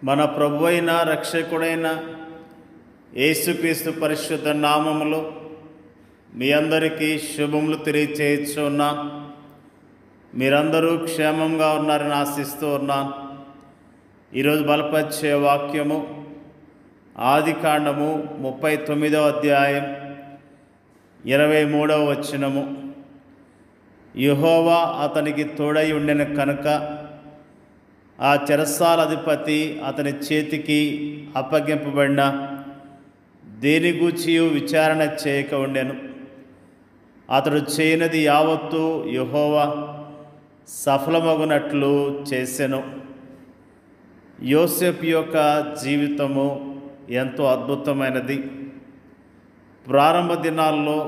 మన ప్రభువైన రక్షకుడైన యేసుక్రీస్తు పరిశుద్ధ నామములో మీ అందరికీ శుభములు తెలియచేయుచున్నాం. మీరందరూ క్షేమంగా ఉన్నారని ఆశిస్తూ ఉన్నాను. ఈరోజు బలపరిచే వాక్యము ఆదికాండము 39వ అధ్యాయం 23వ వచనము. యెహోవా అతనికి తోడై ఉండెను కనుక ఆ చెరసాల అధిపతి అతని చేతికి అప్పగింపబడిన దేని గూర్చి విచారణ చేయక ఉండెను. అతడు చేయనది యావత్తు యెహోవా సఫలమగునట్లు చేసెను. యోసేపు యొక్క జీవితము ఎంతో అద్భుతమైనది. ప్రారంభ దినాల్లో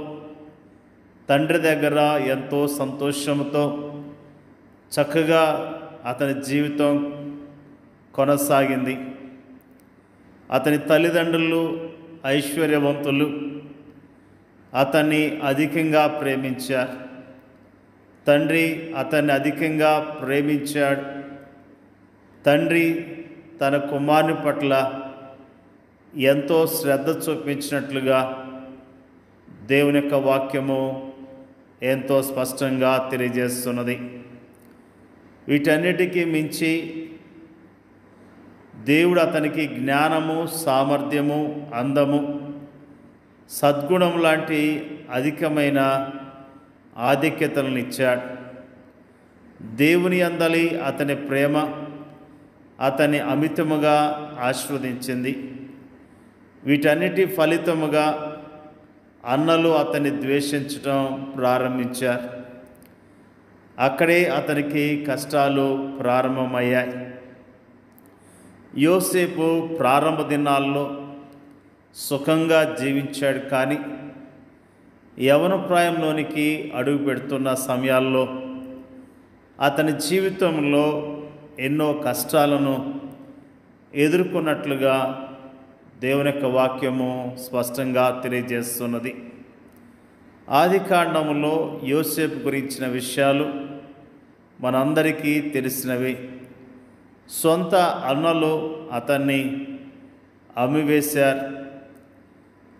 తండ్రి దగ్గర ఎంతో సంతోషంతో చక్కగా అతని జీవితం కొనసాగింది. అతని తల్లిదండ్రులు ఐశ్వర్యవంతులు, అతన్ని అధికంగా ప్రేమించారు. తండ్రి అతన్ని అధికంగా ప్రేమించాడు. తండ్రి తన కుమారుని పట్ల ఎంతో శ్రద్ధ చూపించినట్లుగా దేవుని యొక్క వాక్యము ఎంతో స్పష్టంగా తెలియజేస్తున్నది. వీటన్నిటికీ మించి దేవుడు అతనికి జ్ఞానము, సామర్థ్యము, అందము, సద్గుణం లాంటి అధికమైన ఆధిక్యతలను ఇచ్చాడు. దేవుని అందలి అతని ప్రేమ అతన్ని అమితముగా ఆశీర్వదించింది. వీటన్నిటి ఫలితముగా అన్నలు అతన్ని ద్వేషించడం ప్రారంభించారు. అక్కడే అతనికి కష్టాలు ప్రారంభమయ్యాయి. యోసేపు ప్రారంభ దినాల్లో సుఖంగా జీవించాడు. కానీ యవ్వన ప్రాయంలోనికి అడుగు పెడుతున్న సమయాల్లో అతని జీవితంలో ఎన్నో కష్టాలను ఎదుర్కొన్నట్లుగా దేవుని యొక్క వాక్యము స్పష్టంగా తెలియజేస్తున్నది. ఆదికాండములో యోసేపు గురించిన విషయాలు మనందరికీ తెలిసినవి. సొంత అన్నలు అతన్ని అమ్మివేశారు.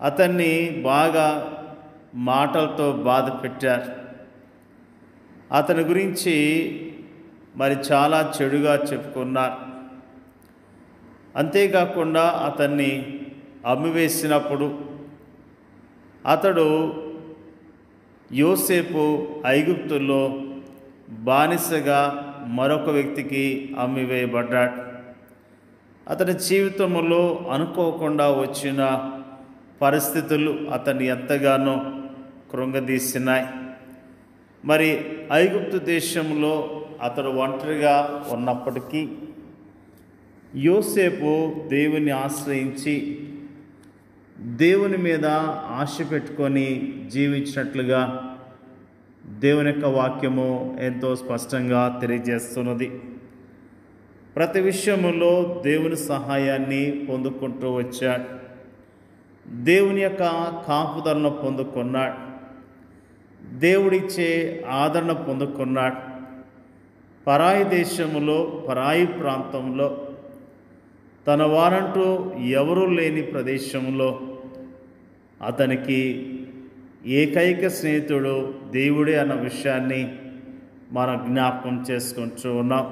అతన్ని బాగా మాటలతో బాధ పెట్టారు. అతని గురించి మరి చాలా చెడుగా చెప్పుకున్నారు. అంతేకాకుండా అతన్ని అమ్మివేసినప్పుడు అతడు యోసేపు ఐగుప్తులో బానిసగా మరొక వ్యక్తికి అమ్మివేయబడ్డాడు. అతని జీవితంలో అనుకోకుండా వచ్చిన పరిస్థితులు అతన్ని ఎంతగానో కృంగదీసినాయి. మరి ఐగుప్తు దేశంలో అతడు ఒంటరిగా ఉన్నప్పటికీ యోసేపు దేవుని ఆశ్రయించి దేవుని మీద ఆశ పెట్టుకొని జీవించినట్లుగా దేవుని యొక్క వాక్యము ఎంతో స్పష్టంగా తెలియజేస్తున్నది. ప్రతి విషయములో దేవుని సహాయాన్ని పొందుకుంటూ వచ్చాడు. దేవుని యొక్క కాపుదలను పొందుకున్నాడు. దేవుడిచ్చే ఆదరణ పొందుకున్నాడు. పరాయి దేశములో, పరాయి ప్రాంతంలో, తన వారంటూ ఎవరూ లేని ప్రదేశంలో అతనికి ఏకైక స్నేహితుడు దేవుడే అన్న విషయాన్ని మనం జ్ఞాపకం చేసుకుంటూ ఉన్నాం.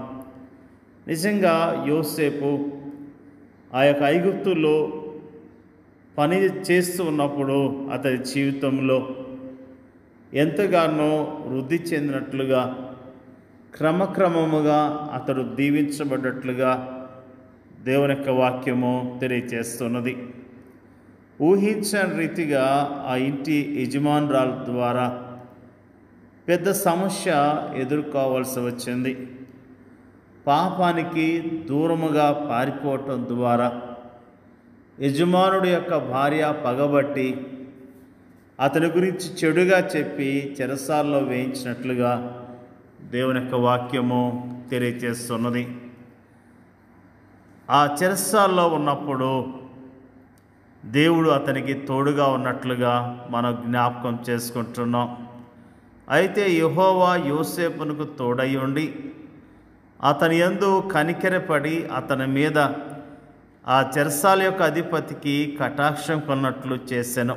నిజంగా యోసేపు ఆ యొక్క ఐగుప్తులో పని చేస్తూ ఉన్నప్పుడు అతని జీవితంలో ఎంతగానో వృద్ధి చెందినట్లుగా, క్రమక్రమముగా అతడు దీవించబడ్డట్లుగా దేవుని యొక్క వాక్యము తెలియజేస్తున్నది. ఊహించని రీతిగా ఆ ఇంటి యజమానురాల ద్వారా పెద్ద సమస్య ఎదుర్కోవాల్సి వచ్చింది. పాపానికి దూరముగా పారిపోవటం ద్వారా యజమానుడి యొక్క భార్య పగబట్టి అతని గురించి చెడుగా చెప్పి చెరసాల్లో వేయించినట్లుగా దేవుని యొక్క వాక్యము తెలియజేస్తున్నది. ఆ చెరసాల్లో ఉన్నప్పుడు దేవుడు అతనికి తోడుగా ఉన్నట్లుగా మనం జ్ఞాపకం చేసుకుంటున్నాం. అయితే యెహోవా యోసేపునకు తోడై ఉండి అతని యందు కనికెరపడి అతని మీద ఆ చెరసాల యొక్క అధిపతికి కటాక్షం కొన్నట్లు చేసెను.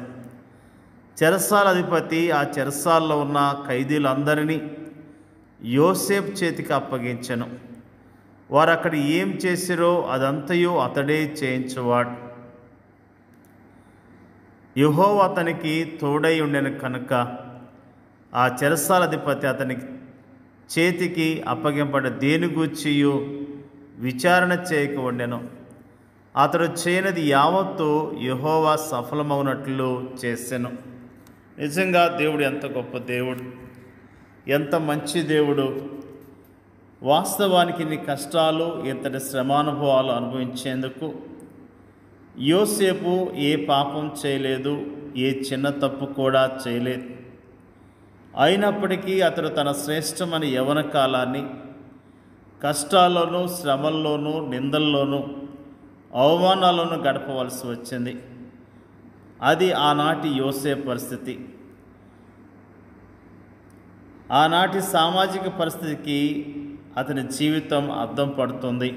చెరసాల అధిపతి ఆ చెరసాల్లో ఉన్న ఖైదీలందరినీ యోసేపు చేతికి అప్పగించెను. వారు అక్కడ ఏం చేసిరో అదంతయు అతడే చేయించువాడు. యెహోవా అతనికి తోడై ఉండెను కనుక ఆ చెరసాల అధిపతి అతని చేతికి అప్పగింపబడ్డ దేని గూర్చియు విచారణ చేయక ఉండెను. అతడు చేయనిది యావత్తు యెహోవా సఫలమవునట్లు చేసెను. నిజంగా దేవుడు ఎంత గొప్ప దేవుడు, ఎంత మంచి దేవుడు. వాస్తవానికి ఇన్ని కష్టాలు, ఇంతటి శ్రమానుభవాలు అనుభవించేందుకు యోసేపు ఏ పాపం చేయలేదు, ఏ చిన్న తప్పు కూడా చేయలేదు. అయినప్పటికీ అతడు తన శ్రేష్టమైన యవ్వన కాలాన్ని కష్టాల్లోనూ, శ్రమల్లోనూ, నిందల్లోనూ, అవమానాలను గడపవలసి వచ్చింది. అది ఆనాటి యోసేపు పరిస్థితి. ఆనాటి సామాజిక పరిస్థితికి అతని జీవితం అద్దం పడుతుంది.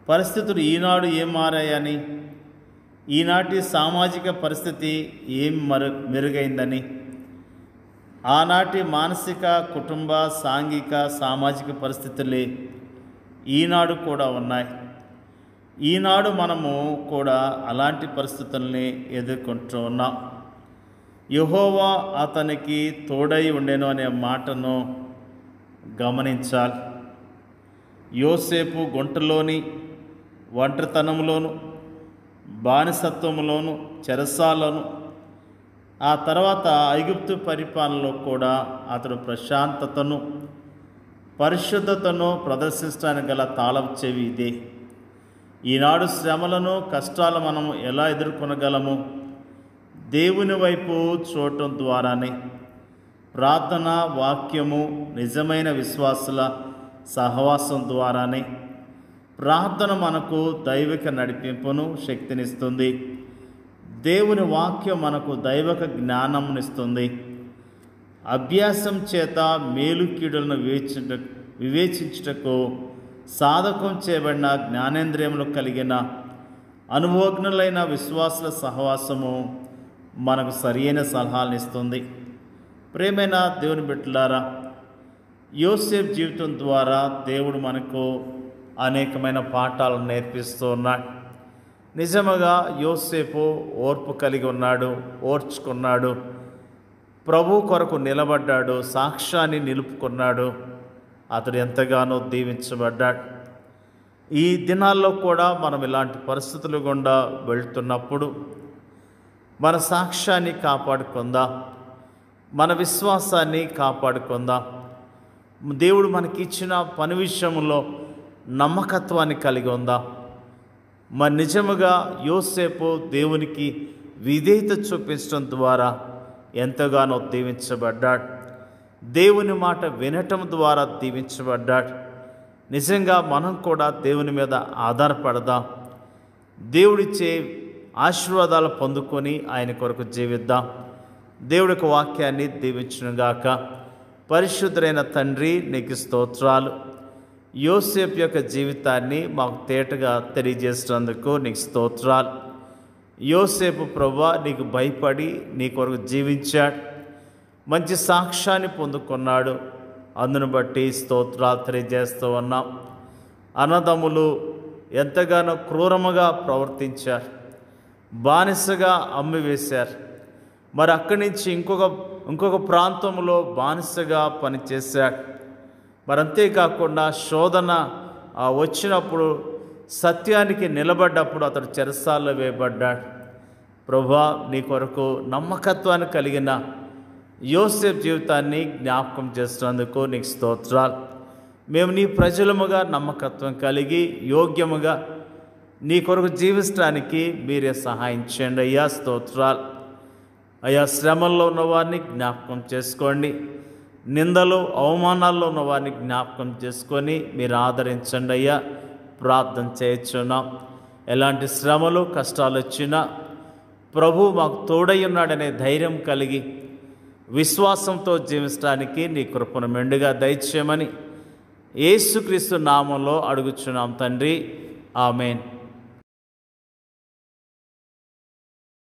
పరిస్థితులు ఈనాడు ఏం మారాయని, ఈనాటి సామాజిక పరిస్థితి ఏం మెరుగైందని, ఆనాటి మానసిక, కుటుంబ, సాంఘిక, సామాజిక పరిస్థితులే ఈనాడు కూడా ఉన్నాయి. ఈనాడు మనము కూడా అలాంటి పరిస్థితుల్ని ఎదుర్కొంటూ ఉన్నాం. యెహోవా అతనికి తోడై ఉండెను అనే మాటను గమనించాలి. యోసేపు గుంటలోని ఒంటరితనంలోను, బానిసత్వంలోను, చెరసాలను, ఆ తర్వాత ఐగుప్తు పరిపాలనలో కూడా అతడు ప్రశాంతతను, పరిశుద్ధతను ప్రదర్శించడానికి గల తాళం చెవి ఇదే. ఈనాడు శ్రమలను, కష్టాలు మనం ఎలా ఎదుర్కొనగలము? దేవుని వైపు చూడటం ద్వారానే. ప్రార్థన, వాక్యము, నిజమైన విశ్వాసుల సహవాసం ద్వారానే. ప్రార్థన మనకు దైవిక నడిపింపును, శక్తినిస్తుంది. దేవుని వాక్యం మనకు దైవిక జ్ఞానంనిస్తుంది. అభ్యాసం చేత మేలు కీడులను వివేచించుటకు సాధకం చేయబడిన జ్ఞానేంద్రియములు కలిగిన అనుభవజ్ఞులైన విశ్వాసుల సహవాసము మనకు సరియైన సలహాలను ఇస్తుంది. ప్రేమైన దేవుని బిడ్డలారా, యోసేపు జీవితం ద్వారా దేవుడు మనకు అనేకమైన పాఠాలను నేర్పిస్తూ ఉన్నాడు. నిజముగా యోసేపు ఓర్పు కలిగి ఉన్నాడు, ఓర్చుకున్నాడు, ప్రభు కొరకు నిలబడ్డాడు, సాక్ష్యాన్ని నిలుపుకున్నాడు. అతడు ఎంతగానో దీవించబడ్డాడు. ఈ దినాల్లో కూడా మనం ఇలాంటి పరిస్థితులు గుండా వెళ్తున్నప్పుడు మన సాక్ష్యాన్ని కాపాడుకుందాం, మన విశ్వాసాన్ని కాపాడుకుందాం. దేవుడు మనకిచ్చిన పని విషయంలో నమ్మకత్వాన్ని కలిగి ఉందాం. మరి నిజముగా యోసేపు దేవునికి విధేయత చూపించడం ద్వారా ఎంతగానో దీవించబడ్డాడు. దేవుని మాట వినటం ద్వారా దీవించబడ్డాడు. నిజంగా మనం కూడా దేవుని మీద ఆధారపడదాం. దేవుడిచ్చే ఆశీర్వాదాలు పొందుకొని ఆయన కొరకు జీవిద్దాం. దేవుడి యొక్క వాక్యాన్ని దీవించునుగాక. పరిశుద్ధుడైన తండ్రి, నీకు స్తోత్రాలు. యోసేపు యొక్క జీవితాన్ని మాకు తేటగా తెలియజేసినందుకు నీకు స్తోత్రాలు. యోసేపు ప్రభువా నీకు భయపడి నీ కొరకు జీవించాడు, మంచి సాక్ష్యాన్ని పొందుకున్నాడు. అందును బట్టి స్తోత్రాలు తెలియజేస్తూ ఉన్నాం. అన్నదమ్ములు ఎంతగానో క్రూరముగా ప్రవర్తించారు, బానిసగా అమ్మివేశారు. మరి అక్కడి నుంచి ఇంకొక ప్రాంతంలో బానిసగా పనిచేశాడు. మరి అంతేకాకుండా శోధన వచ్చినప్పుడు, సత్యానికి నిలబడ్డప్పుడు అతడు చెరసాల్లో వేయబడ్డాడు. ప్రభువా నీ కొరకు నమ్మకత్వాన్ని కలిగిన యోసేపు జీవితాన్ని జ్ఞాపకం చేస్తున్నందుకు నీకు స్తోత్రాలు. మేము నీ ప్రజలముగా నమ్మకత్వం కలిగి యోగ్యముగా నీ కొరకు జీవించడానికి మీరే సహాయం చేయండి అయ్యా. స్తోత్రాలు అయ్యా. శ్రమల్లో ఉన్నవారిని జ్ఞాపకం చేసుకోండి, నిందలు అవమానాల్లో ఉన్నవారిని జ్ఞాపకం చేసుకొని మీరు ఆదరించండి అయ్యా. ప్రార్థన చేయించున్నాం. ఎలాంటి శ్రమలు కష్టాలు వచ్చినా ప్రభు మాకు తోడై ఉన్నాడనే ధైర్యం కలిగి విశ్వాసంతో జీవించడానికి నీ కృపను మెండుగా దయచేయమని యేసుక్రీస్తు నామంలో అడుగుచున్నాం తండ్రి. ఆమేన్.